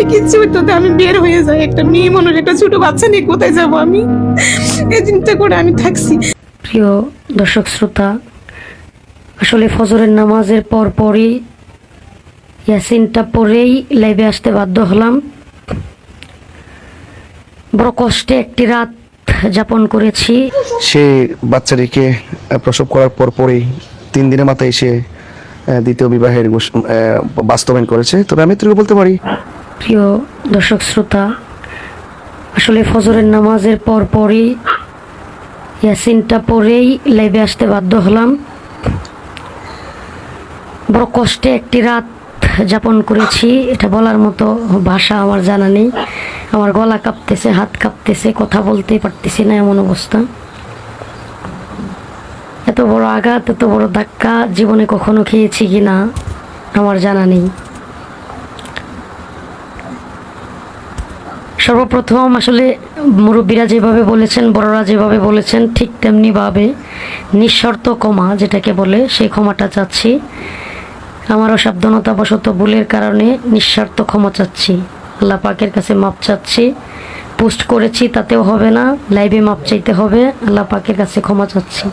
যদি কিছু হইতো তো আমি বের হয়ে যাই, একটা মেয়ে মানুষ, একটা ছোট বাচ্চা নিয়ে কোথায় যাব আমি, এই চিন্তা করে আমি থাকছি। প্রিয় দর্শক শ্রোতা, আসলে ফজরের নামাজের পরই ইয়াসিনটা পড়েই লাইভে আসতে বাধ্য হলাম। বড় কষ্টে একটি রাত যাপন করেছি। সে বাচ্চাটিকে প্রসব করার পরেই 3 দিনের মাথায় সে দ্বিতীয় বিবাহের বাস্তবায়ন করেছে। তবে আমি এটুকু বলতে পারি, প্রিয় দর্শক শ্রোতা, আসলে ফজরের নামাজের পরই ইয়াসিনটা পড়েই লাইভে আসতে বাধ্য হলাম। বড় কষ্টে একটি রাত যাপন করেছি, এটা বলার মতো ভাষা আমার জানা নেই। আমার গলা কাঁপতেছে, হাত কাঁপতেছে, কথা বলতে পারতেছি না, এমন অবস্থা। এত বড় আঘাত, এত বড় ধাক্কা জীবনে কখনো খেয়েছি কিনা আমার জানা নেই। সর্বপ্রথম আসলে মুরব্বীরা যেভাবে বলেছেন, বড়রা যেভাবে বলেছেন, ঠিক তেমনিভাবে নিঃশর্ত ক্ষমা যেটাকে বলে, সেই ক্ষমাটা চাচ্ছি। আমারও সাবধানতাবশত ভুলের কারণে নিঃস্বার্থ ক্ষমা চাচ্ছি, আল্লাহ পাকের কাছে মাপ চাচ্ছি। পোস্ট করেছি তাতেও হবে না, লাইভে মাপ চাইতে হবে, আল্লাহ পাকের কাছে ক্ষমা চাচ্ছি।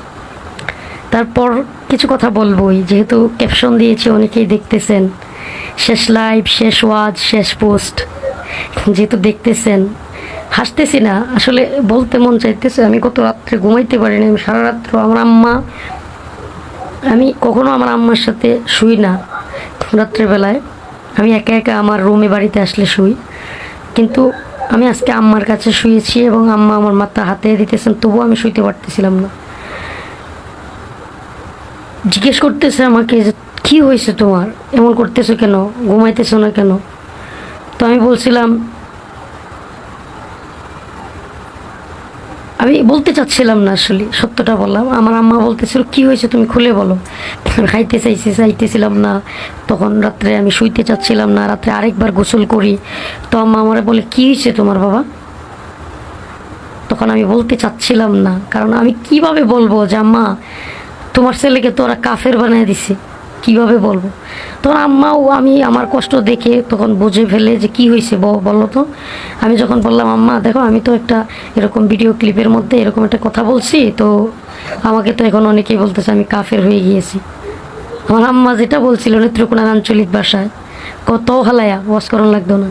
তারপর কিছু কথা বলবোই, যেহেতু ক্যাপশন দিয়েছি, অনেকেই দেখতেছেন। শেষ লাইভ, শেষ ওয়াজ, শেষ পোস্ট, যেহেতু দেখতেছেন, হাসতেছি না, আসলে বলতে মন চাইতেছে। আমি গত রাত্রে ঘুমাইতে পারিনি, আমি সারা রাত্র আমি কখনো আমার আম্মার সাথে শুই না রাত্রেবেলায়। আমি একা একা আমার রুমে বাড়িতে আসলে শুই, কিন্তু আমি আজকে আম্মার কাছে শুয়েছি এবং আম্মা আমার মাথা হাতে দিতেছেন, তবুও আমি শুইতে পারতেছিলাম না। জিজ্ঞেস করতেছে আমাকে যে কী হয়েছে তোমার, এমন করতেছো কেন, ঘুমাইতেছো না কেন? তো আমি বলছিলাম, আমি বলতে চাচ্ছিলাম না, আসলে সত্যটা বললাম। আমার আম্মা বলতেছিল কী হয়েছে তুমি খুলে বলো। খাইতে চাইতেছিলাম না, তখন রাত্রে আমি শুইতে চাচ্ছিলাম না, রাত্রে আরেকবার গোসল করি। তো আম্মা আমার বলে কী হয়েছে তোমার বাবা? তখন আমি বলতে চাচ্ছিলাম না, কারণ আমি কিভাবে বলবো যে আম্মা তোমার ছেলেকে তো ওরা কাফের বানিয়ে দিছে, কিভাবে বলবো? তখন আম্মাও আমার কষ্ট দেখে তখন বুঝে ফেলে যে কি হয়েছে বলো তো। আমি যখন বললাম আম্মা দেখো, আমি তো একটা এরকম ভিডিও ক্লিপের মধ্যে এরকম একটা কথা বলছি, তো আমাকে তো এখন অনেকেই বলতেছে আমি কাফের হয়ে গিয়েছি। আমার আম্মা যেটা বলছিল নেত্রকোনার আঞ্চলিক ভাষায়, কত হালায়া ওয়াজ করণ লাগতো না।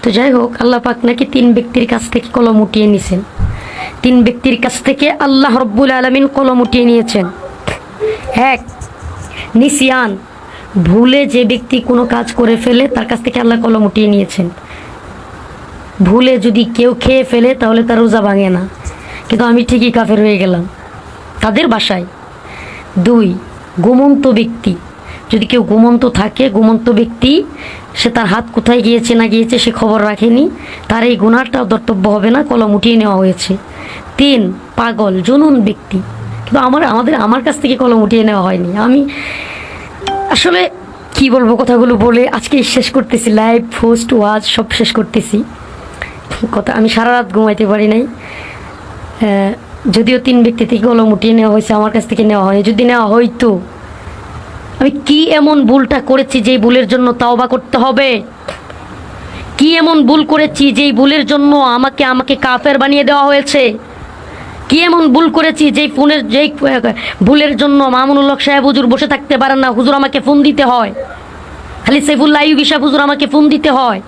তো যাই হোক, আল্লাহ পাক নাকি 3 ব্যক্তির কাছ থেকে কলম উঠিয়ে নিছেন। 3 ব্যক্তির কাছ থেকে আল্লাহ রব্বুল আলামিন কলম উঠিয়ে নিয়েছেন। 1, নিসিয়ান, ভুলে যে ব্যক্তি কোনো কাজ করে ফেলে তার কাছ থেকে আল্লাহ কলম উঠিয়ে নিয়েছেন। ভুলে যদি কেউ খেয়ে ফেলে তাহলে তার রোজা ভাঙে না, কিন্তু আমি ঠিকই কাফের হয়ে গেলাম তাদের বাসায়। 2, ঘুমন্ত ব্যক্তি, যদি কেউ ঘুমন্ত থাকে, ঘুমন্ত ব্যক্তি, সে তার হাত কোথায় গিয়েছে না গিয়েছে সে খবর রাখেনি, তার এই গুনাহটাও ধর্তব্য হবে না, কলম উঠিয়ে নেওয়া হয়েছে। 3, পাগল জুনুন ব্যক্তি, কিন্তু আমার কাছ থেকে কলম উঠিয়ে নেওয়া হয়নি। আমি আসলে কি বলবো, কথাগুলো বলে আজকে শেষ করতেছি, লাইভ পোস্ট ওয়াজ সব শেষ করতেছি। আমি সারা রাত ঘুমাইতে পারি নাই। যদিও 3 ব্যক্তি থেকে কলম উঠিয়ে নেওয়া হয়েছে, আমার কাছ থেকে নেওয়া হয়নি। যদি নেওয়া হয়তো, আমি কি এমন ভুলটা করেছি যেই ভুলের জন্য তাওবা করতে হবে? কি এমন ভুল করেছি যেই ভুলের জন্য আমাকে কাফের বানিয়ে দেওয়া হয়েছে? কি এমন ভুল করেছি যেই ভুলের জন্য মামুনুল হক সাহেব হুজুর বসে থাকতে পারেন না, হুজুর আমাকে ফোন দিতে হয়, খালি সাইফুল্লাহ আইয়ুবী সাহেব হুজুর আমাকে ফোন দিতে হয়?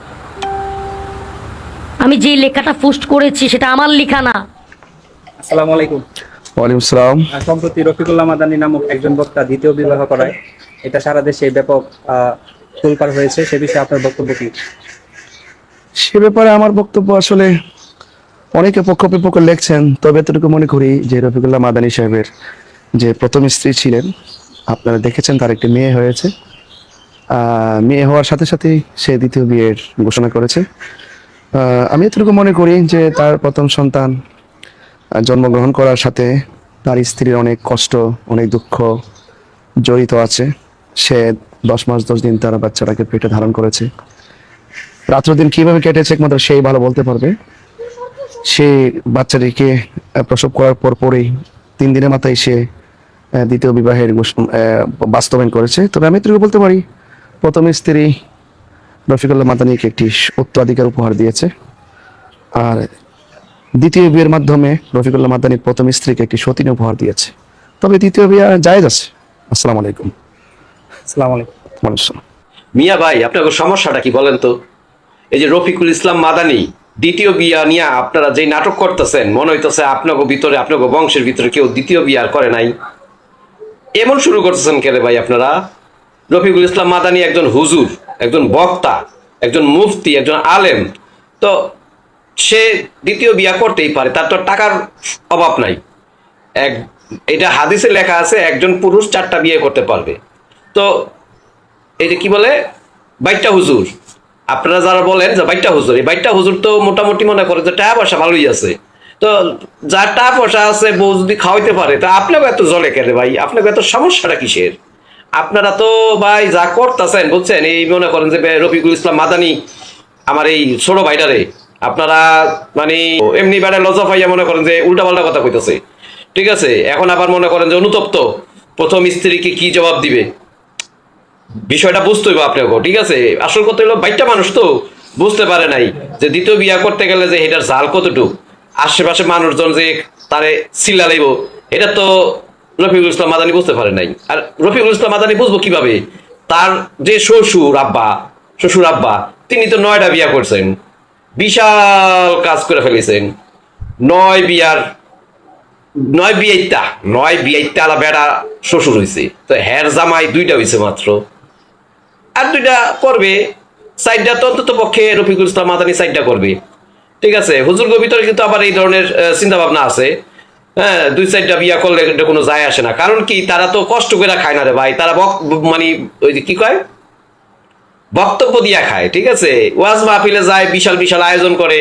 আমি যে লেখাটা পোস্ট করেছি সেটা আমার লেখা না। আসসালামু আলাইকুম। ওয়ালাইকুম আসসালাম। সম্প্রতি রফিকুল্লাহ মাদানী নামক একজন বক্তা দ্বিতীয় বিবাহ করায় এটা সারা দেশে ব্যাপক তোলপাড় হয়েছে, সে বিষয়ে আপনার বক্তব্য কি? সে ব্যাপারে আমার বক্তব্য, আসলে অনেকে পক্ষ বিপক্ষ লেখছেন, তবে এতটুকু মনে করি যে রফিকুল্লাহ মাদানী সাহেবের যে প্রথম স্ত্রী ছিলেন, আপনারা দেখেছেন তার একটি মেয়ে হয়েছে। মেয়ে হওয়ার সাথে সাথেই সে দ্বিতীয় বিয়ের ঘোষণা করেছে। আমি এতটুকু মনে করি যে তার প্রথম সন্তান জন্মগ্রহণ করার সাথে তার স্ত্রীর অনেক কষ্ট, অনেক দুঃখ জড়িত আছে। সে 10 মাস 10 দিন তার বাচ্চাটাকে পেটে ধারণ করেছে। রাত্র দিন কিভাবে কেটেছে একমাত্র সেই ভালো বলতে পারবে। সে বাচ্চাটিকে প্রসব করার পরেই 3 দিনের মাথায় সে দ্বিতীয় বিবাহের বাস্তবায়ন করেছে। তবে আমি এটুকু বলতে পারি, প্রথম স্ত্রী রফিকুল্লাহ মাদানীকে একটি উত্তরাধিকার উপহার দিয়েছে, আর দ্বিতীয় বিয়ের মাধ্যমে রফিকুল্লাহ মাদানী প্রথম স্ত্রীকে একটি সতীন উপহার দিয়েছে। তবে দ্বিতীয় বিয়ে জায়েজ আছে। আসসালামু আলাইকুম। আসসালামু আলাইকুম। ওয়ালাইকুম আসসালাম। মিয়া ভাই, আপনার সমস্যাটা কি বলেন তো? এই যে রফিকুল ইসলাম মাদানী দ্বিতীয় বিয়া নিয়ে আপনারা যে নাটক করতেছেন, মনে হইতেছে আপনাকে ভিতরে, আপনাকে বংশের ভিতরে কেউ দ্বিতীয় বিয়া আর করে নাই। এমন শুরু করতেছেন কেন ভাই আপনারা? রফিকুল ইসলাম মাদানী একজন হুজুর, একজন বক্তা, একজন মুফতি, একজন আলেম। তো সে দ্বিতীয় বিয়া করতেই পারে, তার তো টাকার অভাব নাই। এটা হাদিসে লেখা আছে, একজন পুরুষ 4টা বিয়ে করতে পারবে। তো এই যে কি বলে বাইটটা হুজুর, আপনারা যারা বলেন যে বাইটটা হুজুর, এই বাইটটা হুজুর তো মোটামুটি মনে করে যে টাকা পয়সা ভালোই আছে। তো যার টাকা পয়সা আছে, বউ যদি খাওয়াইতে পারে, তা আপনাকে এত জলে কেন ভাই? আপনাকে এত সমস্যাটা কিসের? আপনারা তো ভাই যা করতেছেন বুঝছেন, এই মনে করেন যে রফিকুল ইসলাম মাদানী আমার এই ছোট ভাইটারে আপনারা মানে এমনি বেড়ায় লজ্জা পাইয়া মনে করেন যে উল্টাপাল্টা কথা কইতেছে। ঠিক আছে, এখন আবার মনে করেন যে অনুতপ্ত, প্রথম স্ত্রীকে কি জবাব দিবে, বিষয়টা বুঝতে হইব আপনাকে। ঠিক আছে, আসল কথা হলো বাইটটা মানুষ তো বুঝতে পারে নাই যে দ্বিতীয় বিয়া করতে গেলে যে এটার জাল কতটুক, আশেপাশে মানুষজন যে তারে চিল্লা লাইব, এটা তো রফিকুল ইসলাম মাদানী বুঝতে পারে নাই। আর রফিকুল ইসলাম মাদানী বুঝবো কিভাবে? তার যে শ্বশুর আব্বা তিনি তো 9টা বিয়া করছেন, বিশাল কাজ করে ফেলেছেন। 9 বিয়াইতা আলা বেড়া শ্বশুর হয়েছে, তো হের জামাই 2টা হয়েছে মাত্র, আর 2টা করবে। 4টা তো অন্তত পক্ষে রফিকুল ইসলাম মাদানী 4টা করবে। ঠিক আছে, হুজুরগো ভিতরে কিন্তু আবার এই ধরনের চিন্তা ভাবনা আছে। হ্যাঁ, 2-4টা বিয়া করলে এটা কোনো যায় আসে না। কারণ কি, তারা তো কষ্ট করে খায় না রে ভাই, তারা মানে ওই যে কি কয়, বক্তব্য দিয়া খায়। ঠিক আছে, ওয়াজ মাহফিলে যায়, বিশাল বিশাল আয়োজন করে,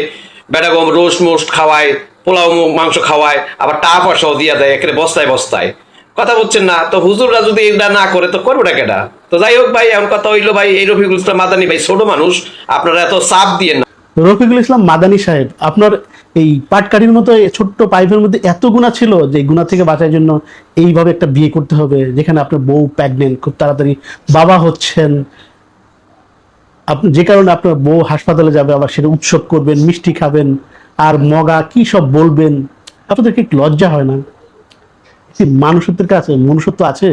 বেটাগম রোস্ট মোস্ট খাওয়ায়, পোলাও মাংস খাওয়ায়, আবার টাকা পয়সাও দিয়া দেয় একেবারে বস্তায় বস্তায়। কথা বলছেন না? তো হুজুররা যদি এটা না করে তো করবে না কেটা? তো যাই হোক ভাই, এমন কথা হইলো ভাই, এই রফিকুল ইসলাম মাদানী ভাই ছোট মানুষ, আপনারা এত চাপ দিয়ে না। রফিকুল ইসলাম মাদানী সাহেব, আপনার এই পাটকাঠির মতো এই ছোট্ট পাইপের মধ্যে এত গুণা ছিল যে গুণা থেকে বাঁচার জন্য এইভাবে একটা বিয়ে করতে হবে, যেখানে আপনার বউ প্রেগনেন্ট, খুব তাড়াতাড়ি বাবা হচ্ছেন, আপনি যে কারণে আপনার বউ হাসপাতালে যাবে, আবার সেটা উৎসব করবেন, মিষ্টি খাবেন, আর মগা কি সব বলবেন। আপনাদেরকে একটু লজ্জা হয় না? মানুষত্বের কাছে মনুষ্যত্ব আছে?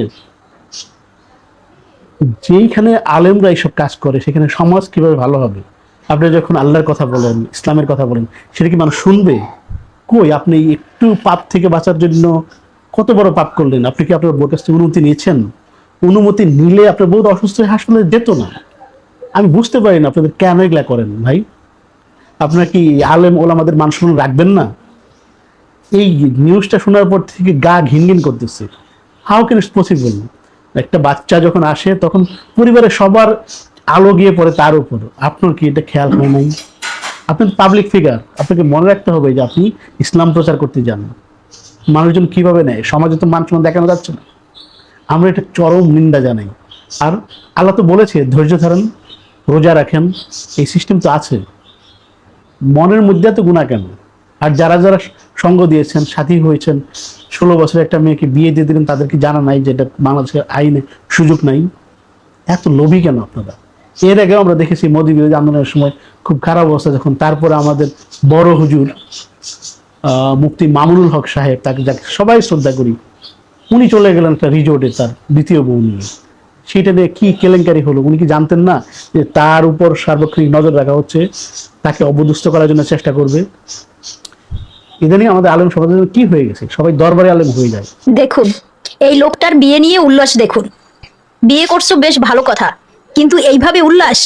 যেইখানে আলেমরা এইসব কাজ করে সেখানে সমাজ কিভাবে ভালো হবে? আপনি যখন আল্লাহর কথা বলেন, ইসলামের কথা বলেন, সেটা কি মানুষ শুনবে? কই, আপনি একটু পাপ থেকে বাঁচার জন্য কত বড় পাপ করলেন? আপনি কি আপনার বউর কাছ থেকে অনুমতি নিয়েছেন? অনুমতি নিলে আপনার বউ অসুস্থ হয়ে হাসপাতালে যেত না। আমি বুঝতে পারি না আপনাদের কেন এগুলা করেন ভাই। আপনারা কি আলেম ওলামাদের মান সম্মান রাখবেন না? এই নিউজটা শোনার পর থেকে গা ঘিনঘিন করতেছে। How can it's possible? একটা বাচ্চা যখন আসে তখন পরিবারের সবার আলো গিয়ে পড়ে তার উপর। আপনার কি এটা খেয়াল হয় নাই? আপনি পাবলিক ফিগার, আপনাকে মনে রাখতে হবে যে আপনি ইসলাম প্রচার করতে যান। মানুষজন কিভাবে নেয়, সমাজে তো মান সম্মান দেখানো যাচ্ছে না। আমরা এটা চরম নিন্দা জানাই। আর আল্লাহ তো বলেছে ধৈর্য ধরেন, রোজা রাখেন, এই সিস্টেম তো আছে। মনের মধ্যে এত গুণা কেন? আর যারা যারা সঙ্গ দিয়েছেন, সাথী হয়েছেন, 16 বছরের একটা মেয়েকে বিয়ে দিয়ে দিলেন, তাদেরকে জানা নাই যে এটা বাংলাদেশের আইনে সুযোগ নাই? এত লোভী কেন আপনারা? এর আগেও আমরা দেখেছি মোদী বিরোধী আন্দোলনের সময় খুব খারাপ অবস্থা যখন, তারপরে আমাদের বড় হুজুর মুফতি মামুনুল হক সাহেব, তাকে যাকে সবাই শ্রদ্ধা করি, উনি চলে গেলেন একটা রিজোর্টে তার দ্বিতীয় বউ নিয়ে। সেটা নিয়ে কি কেলেঙ্কারি হলো? উনি কি জানতেন না যে তার উপর সার্বক্ষণিক নজর রাখা হচ্ছে, তাকে অবদুষ্ট করার জন্য চেষ্টা করবে? ইদানিং আমাদের আলেম সমাজের জন্য কি হয়ে গেছে, সবাই দরবারে আলেম হয়ে যায়। দেখুন, এই লোকটার বিয়ে নিয়ে উল্লাস দেখুন। বিয়ে করছো বেশ ভালো কথা, কিন্তু এইভাবে উল্লাস?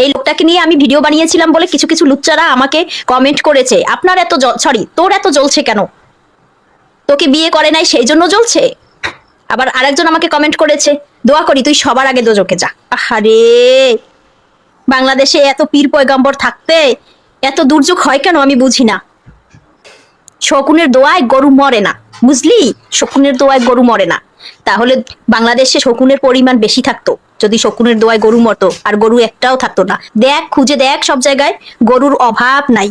এই লোকটাকে নিয়ে আমি ভিডিও বানিয়েছিলাম বলে কিছু কিছু লুচ্চারা আমাকে কমেন্ট করেছে, আপনার এত সরি তোর এত জ্বলছে কেন? তোকে বিয়ে করে নাই সেই জন্য জ্বলছে? আবার আরেকজন আমাকে কমেন্ট করেছে, দোয়া করি তুই সবার আগে দোজখে যা। আহারে, বাংলাদেশে এত পীর পয়গাম্বর থাকতে এত দুর্যোগ হয় কেন আমি বুঝি না। শকুনের দোয়ায় গরু মরে না, বুঝলি? শকুনের দোয়ায় গরু মরে না। তাহলে বাংলাদেশে শকুনের পরিমাণ বেশি থাকতো যদি শকুনের দোয়ায় গরু মরতো, আর গরু একটাও থাকতো না। দেখ, খুঁজে দেখ, সব জায়গায় গরুর অভাব নাই।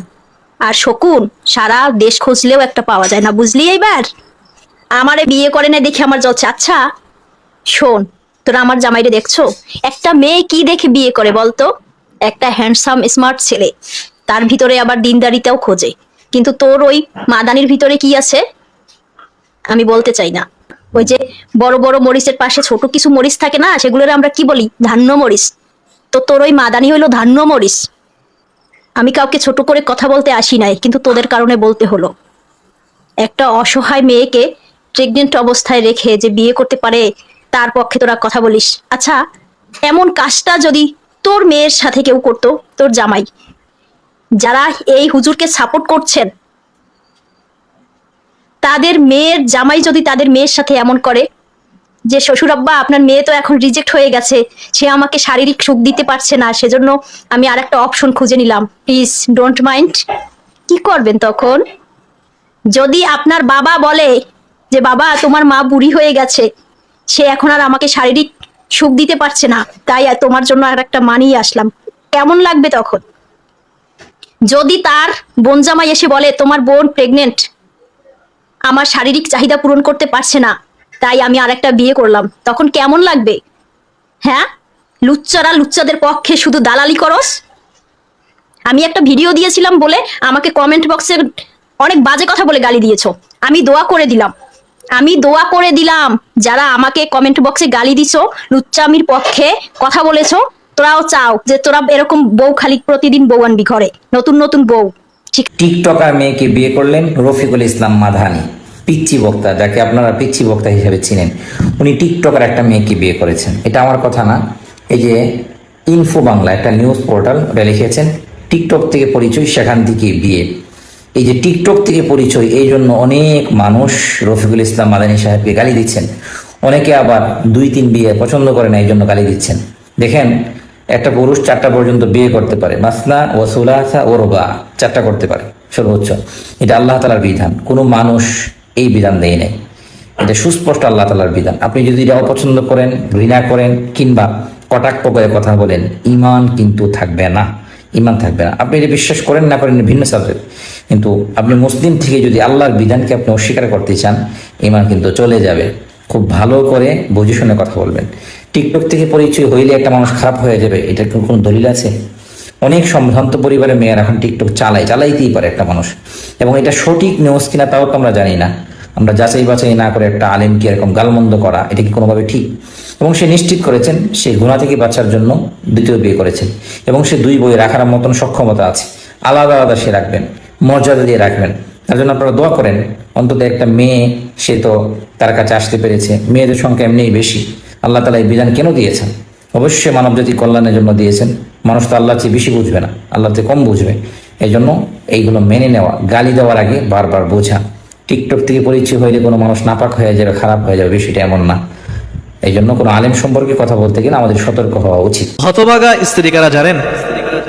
আর শকুন সারা দেশ খুঁজলেও একটা পাওয়া যায় না, বুঝলি? এইবার আমারে বিয়ে করে না দেখে আমার জ্বলছে। আচ্ছা শোন, তোরা আমার জামাইরে দেখছো? একটা মেয়ে কি দেখে বিয়ে করে বলতো? একটা হ্যান্ডসাম স্মার্ট ছেলে, তার ভিতরে আবার দিনদারিতাও খোঁজে। কিন্তু তোর ওই মাদানির ভিতরে কি আছে আমি বলতে চাই না। ওই যে বড় বড় মরিচের পাশে ছোট কিছু মরিচ থাকে না, সেগুলোর আমরা কি বলি? ধান্য মরিচ। তো তোর ওই মাদানি হইলো ধান্য মরিচ। আমি কাউকে ছোট করে কথা বলতে আসি নাই, কিন্তু তোদের কারণে বলতে হলো। একটা অসহায় মেয়েকে প্রেগনেন্ট অবস্থায় রেখে যে বিয়ে করতে পারে, তার পক্ষে তোরা কথা বলিস। আচ্ছা, এমন কাজটা যদি তোর মেয়ের সাথে কেউ করতো, তোর জামাই, যারা এই হুজুরকে সাপোর্ট করছেন, তাদের মেয়ের জামাই যদি তাদের মেয়ের সাথে এমন করে যে শ্বশুর আব্বা আপনার মেয়ে তো এখন রিজেক্ট হয়ে গেছে, সে আমাকে শারীরিক সুখ দিতে পারছে না, সেজন্য আমি আর একটা অপশন খুঁজে নিলাম, প্লিজ ডোন্ট মাইন্ড, কি করবেন তখন? যদি আপনার বাবা বলে যে বাবা তোমার মা বুড়ি হয়ে গেছে, সে এখন আর আমাকে শারীরিক সুখ দিতে পারছে না, তাই তোমার জন্য আর একটা মানিয়ে আসলাম, কেমন লাগবে তখন? যদি তার বোন জামাই এসে বলে তোমার বোন প্রেগনেন্ট, আমার শারীরিক চাহিদা পূরণ করতে পারছে না, তাই আমি আর একটা বিয়ে করলাম, তখন কেমন লাগবে? হ্যাঁ, লুচ্চারা লুচ্চাদের পক্ষে শুধু দালালি করস। আমি একটা ভিডিও দিয়েছিলাম বলে আমাকে কমেন্ট বক্সে অনেক বাজে কথা বলে গালি দিয়েছো। আমি দোয়া করে দিলাম যারা আমাকে কমেন্ট বক্সে গালি দিছো, লুচ্চামির পক্ষে কথা বলেছো, তোরাও চাও যে তোরা এরকম বউ খালি প্রতিদিন বউ আনবি ঘরে, নতুন নতুন বউ। টিকটকার মেয়েকে বিয়ে করলেন রফিকুল ইসলাম মাদানি, পিচ্চি বক্তা, যাকে আপনারা পিচ্চি বক্তা হিসেবে চিনেন। উনি টিকটকার একটা মেয়েকে বিয়ে করেছেন। এটা আমার কথা না, এই যে ইনফো বাংলা একটা নিউজ পোর্টাল ওটা লিখেছেন, টিকটক থেকে পরিচয় সেখান থেকে বিয়ে। এই যে টিকটক থেকে পরিচয়, এই জন্য অনেক মানুষ রফিকুল ইসলাম মাদানি সাহেবকে গালি দিচ্ছেন। অনেকে আবার 2-3 বিয়ে পছন্দ করে না, এই জন্য গালি দিচ্ছেন। দেখেন, একটা পুরুষ 4টা পর্যন্ত বিয়ে করতে পারে, মাসনা ও সুলাসা ও রুবা, 4টা করতে পারে সর্বোচ্চ। এটা আল্লাহ তাআলার বিধান, কোনো মানুষ এই বিধান দেয় নাই, এটা সুস্পষ্ট আল্লাহ তাআলার বিধান। আপনি যদি এটা অপছন্দ করেন, ঘৃণা করেন, কিংবা কটাক্ষ করে কথা বলেন, ইমান কিন্তু থাকবে না, ইমান থাকবে না। আপনি এটা বিশ্বাস করেন না করেন ভিন্ন সাবজেক্ট, কিন্তু আপনি মুসলিম থেকে যদি আল্লাহর বিধানকে আপনি অস্বীকার করতে চান, ইমান কিন্তু চলে যাবে। খুব ভালো করে বুঝে শুনে কথা বলবেন। টিকটক থেকে পরিচয় হইলে একটা মানুষ খারাপ হয়ে যাবে, এটার কোনো দলিল আছে? অনেক সম্ভ্রান্ত পরিবারের মেয়েরা এখন টিকটক চালাইতেই পারে একটা মানুষ, এবং এটা সঠিক নিউজ কিনা তাও তো আমরা জানি না। আমরা যাচাই বাছাই না করে একটা আলেমকে এরকম গালমন্দ করা, এটা কি কোনোভাবে ঠিক? এবং সে নিশ্চিত করেছেন সে গুনাহ থেকে বাঁচার জন্য 2য় বিয়ে করেছেন, এবং সে 2 বই রাখার মতন সক্ষমতা আছে। আলাদা আলাদা সে রাখবেন, মর্যাদা দিয়ে রাখবেন। তার জন্য আপনারা দোয়া করেন, অন্তত একটা মেয়ে সে তো তার কাছে আসতে পেরেছে। মেয়েদের সংখ্যা এমনিই বেশি। আল্লাহ তাআলা এই বিধান কেন দিয়েছেন? অবশ্যই মানবজাতি কল্যাণের জন্য দিয়েছেন। মানুষ তো আল্লাহর চেয়ে বেশি বুঝবে না, আল্লাহর চেয়ে কম বুঝবে। এই জন্য এইগুলো মেনে নেওয়া, গালি দেওয়ার আগে বারবার বোঝা। টিকটক থেকে পরিচয় হইলে কোনো মানুষ নাপাক হয়ে যাবে, খারাপ হয়ে যাবে, বিষয়টা এমন না। এই জন্য কোনো আলেম সম্পর্কে কথা বলতে গেলে আমাদের সতর্ক হওয়া উচিত। হতভাগা স্ত্রী কারা জানেন?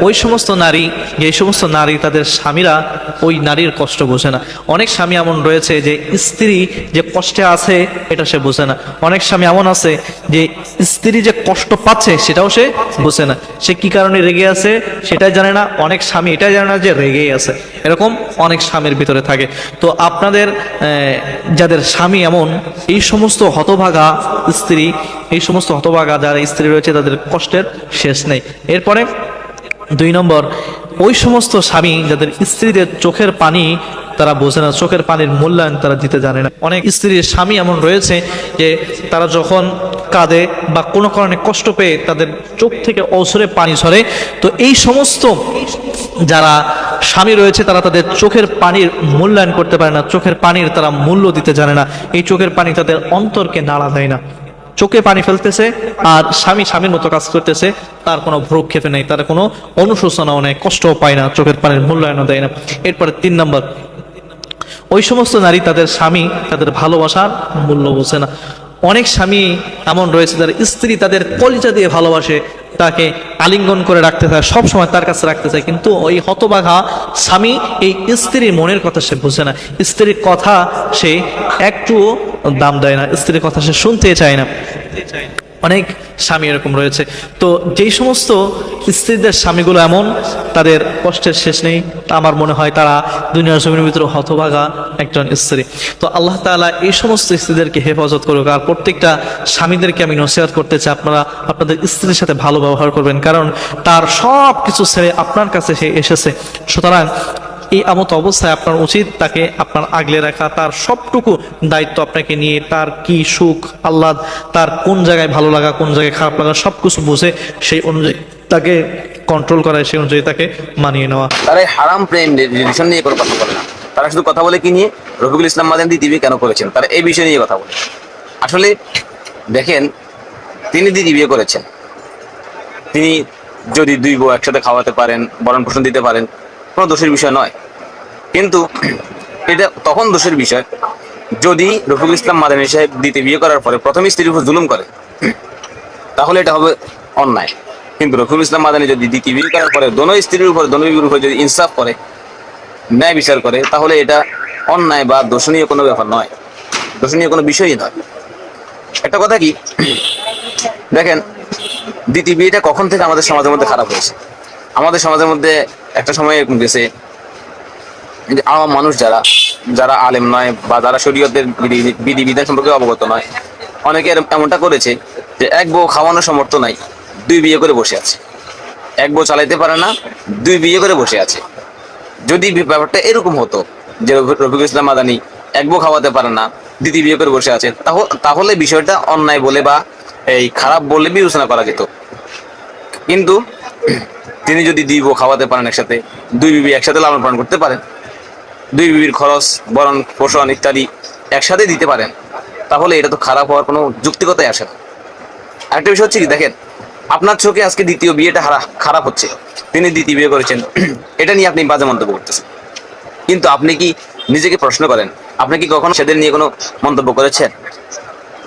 ওই সমস্ত নারী, যে সমস্ত নারী তাদের স্বামীরা ওই নারীর কষ্ট বোঝে না। অনেক স্বামী এমন রয়েছে যে স্ত্রী যে কষ্টে আছে এটা সে বোঝে না। অনেক স্বামী এমন আছে যে স্ত্রী যে কষ্ট পাচ্ছে সেটাও সে বোঝে না। সে কি কারণে রেগে আছে সেটাই জানে না। অনেক স্বামী এটাই জানে না যে রেগেই আছে। এরকম অনেক স্বামীর ভিতরে থাকে। তো আপনাদের যাদের স্বামী এমন, এই সমস্ত হতভাগা স্ত্রী, এই সমস্ত হতভাগা যারা স্ত্রী রয়েছে তাদের কষ্টের শেষ নেই। এরপরে 2 নম্বর, ওই সমস্ত স্বামী যাদের স্ত্রীদের চোখের পানি তারা বোঝে না, চোখের পানির মূল্যায়ন তারা দিতে জানে না। অনেক স্ত্রীর স্বামী এমন রয়েছে যে তারা যখন কাঁদে বা কোনো কারণে কষ্ট পেয়ে তাদের চোখ থেকে অঝরে পানি ঝরে। তো এই সমস্ত যারা স্বামী রয়েছে তারা তাদের চোখের পানির মূল্যায়ন করতে পারে না, চোখের পানির তারা মূল্য দিতে জানে না। এই চোখের পানি তাদের অন্তরকে নাড়া দেয় না। চোখে পানি ফেলতেছে আর স্বামীর মতো কাজ করতেছে, তার কোনো ভ্রুক্ষেপে নেই, তার কোনো অনুশোচনাও নেই, কষ্টও পায় না, চোখের পানির মূল্যায়নও দেয় না। এরপরে 3 নম্বর, ওই সমস্ত নারী তাদের স্বামী তাদের ভালোবাসার মূল্য বোঝে না। অনেক স্বামী এমন রয়েছে যারা স্ত্রী তাদের কলিজা দিয়ে ভালোবাসে, তাকে আলিঙ্গন করে রাখতে চায়, সবসময় তার কাছে রাখতে চায়, কিন্তু ওই হতভাগা স্বামী এই স্ত্রীর মনের কথা সে বোঝে না। স্ত্রীর কথা সে একটুও দাম দেয় না, স্ত্রীর কথা সে শুনতে চায় না। অনেক স্বামী এরকম রয়েছে। তো যেই সমস্ত স্ত্রীদের স্বামীগুলো এমন, তাদের কষ্টের শেষ নেই, তা আমার মনে হয় তারা দুনিয়ার জমির ভিতরে হতভাগা একজন স্ত্রী। তো আল্লাহ তাআলা এই সমস্ত স্ত্রীদেরকে হেফাজত করুক। আর প্রত্যেকটা স্বামীদেরকে আমি নসিহত করতে চাই, আপনারা আপনাদের স্ত্রীর সাথে ভালো ব্যবহার করবেন, কারণ তার সব কিছু ছেড়ে আপনার কাছে সে এসেছে। সুতরাং এই আমত অবস্থায় আপনার উচিত তাকে আপনার আগলে রাখা, তার সবটুকু দায়িত্ব আপনাকে নিয়ে, তার কি সুখ আহ্লাদ, তার কোন জায়গায় ভালো লাগা, কোন জায়গায় খারাপ লাগা, সব কিছু বুঝে সেই অনুযায়ী তাকে কন্ট্রোল করা, সেই অনুযায়ী তাকে মানিয়ে নেওয়া। তারা এই হারাম প্রেম রিলেশন নিয়ে কোনো কথা বলে না, তারা শুধু কথা বলে কি নিয়ে, রফিকুল ইসলাম মাদানী দিদিবি কেন করেছেন, তারা এই বিষয় নিয়ে কথা বলে। আসলে দেখেন, তিনি দিদি বিয়ে করেছেন, তিনি যদি দুই বউ একসাথে খাওয়াতে পারেন, ভরণ পোষণ দিতে পারেন, কোনো দোষের বিষয় নয়। কিন্তু এটা তখন দোষের বিষয় যদি রফিকুল ইসলাম মাদানী সাহেব দ্বিতীয় বিয়ে করার পরে প্রথম স্ত্রীর উপর জুলুম করে, তাহলে এটা হবে অন্যায়। কিন্তু রফিকুল ইসলাম মাদানী যদি দ্বিতীয় বিয়ে করার পরে দোনো স্ত্রীর উপর, দোনো বিবির উপর যদি ইনসাফ করে, ন্যায় বিচার করে, তাহলে এটা অন্যায় বা দোষণীয় কোনো ব্যাপার নয়, দোষণীয় কোনো বিষয়ই নয়। একটা কথা কি, দেখেন দ্বিতীয় বিয়েটা কখন থেকে আমাদের সমাজের মধ্যে খারাপ হয়েছে। আমাদের সমাজের মধ্যে একটা সময় এরকম গেছে, আওয়াম মানুষ যারা যারা আলেম নয় বা যারা শরীয়তের বিধিবিধান সম্পর্কে অবগত নয়, অনেকে এমনটা করেছে যে এক বউ খাওয়ানোর সামর্থ্য নাই, দুই বিয়ে করে বসে আছে। এক বউ চালাইতে পারে না, দুই বিয়ে করে বসে আছে। যদি ব্যাপারটা এরকম হতো যে রফিকুল ইসলাম মাদানী এক বউ খাওয়াতে পারে না, দ্বিতীয় বিয়ে করে বসে আছে, তাহলে বিষয়টা অন্যায় বলে বা এই খারাপ বলে বিবেচনা করা যেত। কিন্তু তিনি যদি দুই বউ খাওয়াতে পারেন একসাথে, দুই বিবি একসাথে লালন পালন করতে পারেন, দুই বিবির খরচ ভরণ পোষণ ইত্যাদি একসাথে দিতে পারেন, তাহলে এটা তো খারাপ হওয়ার কোনো যৌক্তিকতাই আসে না। আরেকটা বিষয় হচ্ছে কি, দেখেন আপনার চোখে আজকে দ্বিতীয় বিয়েটা খারাপ হচ্ছে, তিনি দ্বিতীয় বিয়ে করেছেন, এটা নিয়ে আপনি বাজে মন্তব্য করতেছেন। কিন্তু আপনি কি নিজেকে প্রশ্ন করেন, আপনি কি কখনো সেদের নিয়ে কোনো মন্তব্য করেছেন?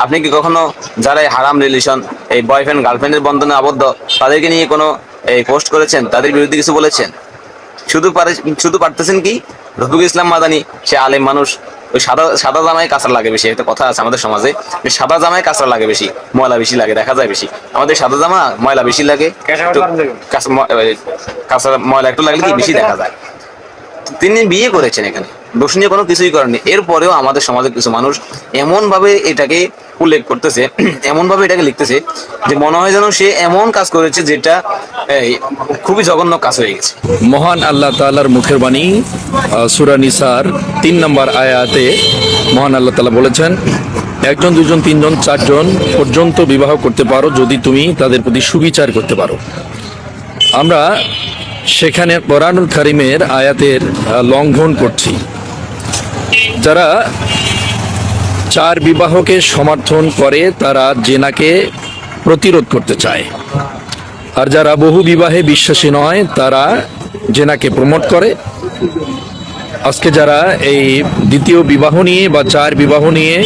আপনি কি কখনো যারা হারাম রিলেশন, এই বয়ফ্রেন্ড গার্লফ্রেন্ডের বন্ধনে আবদ্ধ, তাদেরকে নিয়ে কোনো এই পোস্ট করেছেন, তাদের বিরুদ্ধে কিছু বলেছেন? শুধু পারতেছেন কি, রফিকুল ইসলাম মাদানী সে আলেম মানুষ, ওই সাদা জামায় কাঁচরা লাগে বেশি, একটা কথা আছে আমাদের সমাজে, সাদা জামায় কাঁচরা লাগে বেশি, ময়লা বেশি লাগে, দেখা যায় বেশি। আমাদের সাদা জামা ময়লা বেশি লাগে, কাঁচরা ময়লা একটু লাগলে কি বেশি দেখা যায়। তিনি বিয়ে করেছেন, এখানে দোষণীয় কোনো কিছুই করেননি। এরপরেও আমাদের সমাজের কিছু মানুষ এমন ভাবে এটাকে উল্লেখ করতেছে, এমন ভাবে এটাকে লিখতেছে যে মনে হয় যেন সে এমন কাজ করেছে যেটা খুবই জঘন্য কাজ হয়ে গেছে। মহান আল্লাহ তাআলার মুখের বাণী, সূরা নিসার 3 নম্বর আয়াতে মহান আল্লাহ তাআলা বলেছেন, একজন, দুজন, তিনজন, চারজন পর্যন্ত বিবাহ করতে পারো যদি তুমি তাদের প্রতি সুবিচার করতে পারো। আমরা সেখানে কোরআনুল কারীমের আয়াতের লঙ্ঘন করছি। যারা 4 বিবাহকে সমর্থন করে তারা জেনাকে প্রতিরোধ করতে চায়, আর যারা বহু বিবাহে বিশ্বাসী নয় তারা জেনাকে প্রমোট করে। আজকে যারা এই দ্বিতীয় বিবাহ নিয়ে বা 4 বিবাহ নিয়ে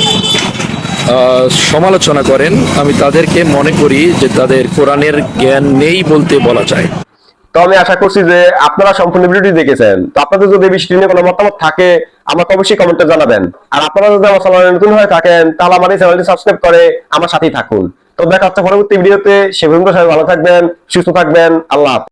সমালোচনা করেন, আমি তাদেরকে মনে করি যে তাদের কোরআনের জ্ঞান নেই বলতে বলা যায়। তো আমি আশা করছি যে আপনারা সম্পূর্ণ ভিডিওটি দেখেছেন। তো আপনাদের যদি এই বিষয়টি নিয়ে কোনো মতামত থাকে আমাকে অবশ্যই কমেন্টে জানাবেন। আর আপনারা যদি আমার চ্যানেলে নতুন হয়ে থাকেন তাহলে আমার এই চ্যানেলটি সাবস্ক্রাইব করে আমার সাথেই থাকুন। তো দেখা হচ্ছে পরবর্তী ভিডিওতে। সে পর্যন্ত সবাই ভালো থাকবেন, সুস্থ থাকবেন। আল্লাহ হাফেজ।